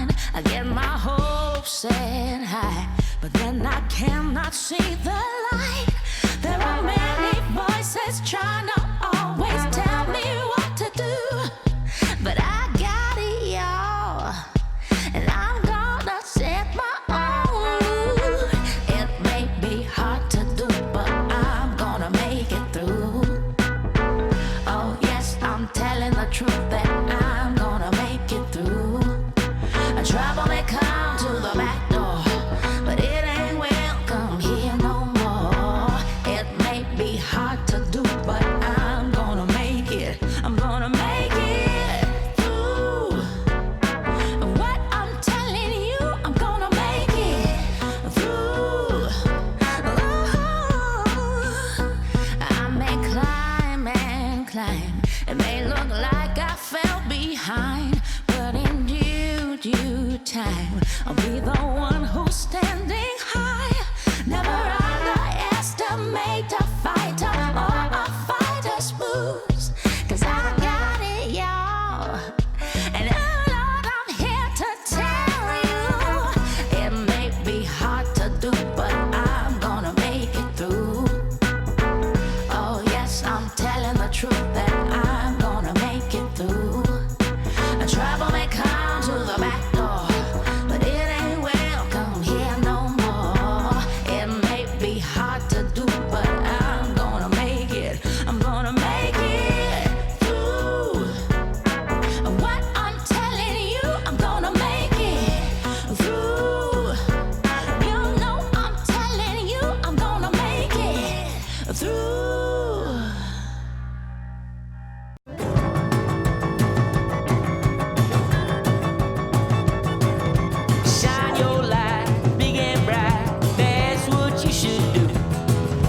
mind. I get my hopes set high, but then I cannot see the light. There are many voices trying to always tell me what to do, but I got it, y'all, and I'm gonna set my own mood. It may be hard to do, but I'm gonna make it through. Oh yes, I'm telling the truth that I'm gonna make it through. Trouble may come to the back door, but it ain't welcome here no more. It may be hard to do, but I'm gonna make it. I'm gonna make it through. What I'm telling you, I'm gonna make it through. Ooh. I may climb and climb. It may look like I fell behind, but in due time, I'll be the one who's standing high. Never underestimate a fighter or a fighter's moves, 'cause I got it, y'all. And oh Lord, I'm here to tell you, it may be hard to do, but I'm gonna make it through. Oh yes, I'm telling the truth that I'm gonna make it through. Trouble may come to the back door, but it ain't welcome here no more. It may be hard to do, but I'm gonna make it. I'm gonna make it through. What I'm telling you, I'm gonna make it through. You know I'm telling you, I'm gonna make it through. Shine your light, big and bright, that's what you should do.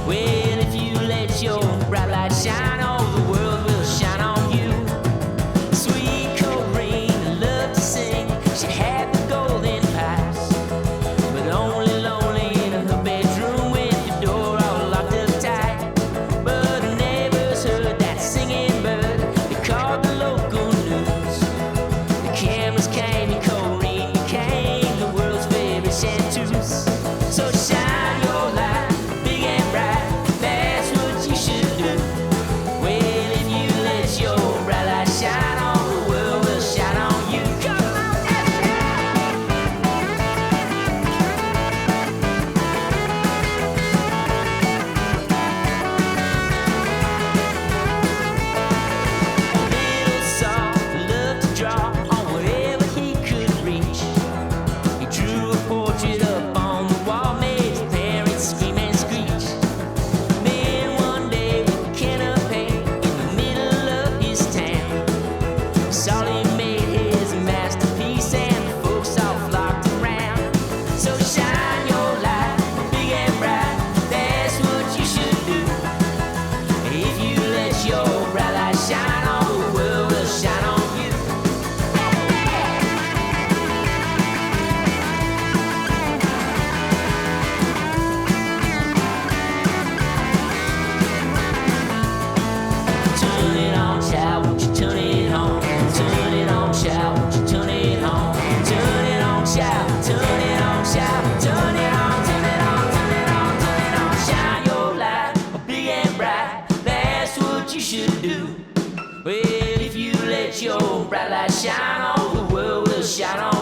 Well, if you let your bright light shine, all the world will shine on you. Sweet Corinne loved to sing, she had the golden pipes, but only lonely in her bedroom with the door all locked up tight. But her neighbors heard that singing bird, they called the local news. The cameras came and Corinne became the world's favorite chanteuse. So shine your light, big and bright, that's what you should do. Well, if you let your bright light shine, all the world will shine on you. Come on, little soft loved to draw on whatever he could reach. He drew a portrait up on the wall, made his parents scream and screech. Then one day with a can of paint in the middle of his town, Solly made his masterpiece and the folks all flocked around. So shine your light, big and bright, that's what you should do. If you let your bright light shine, all the world will shine on you. Turn it on, child, won't you turn it on? Turn it on, child, won't you turn it on? Turn it on, child, turn it on, child, turn it on, turn it on, turn it on, turn it on. Shine your light, big and bright, that's what you should do. Well, if you let your bright light shine, all the world will shine on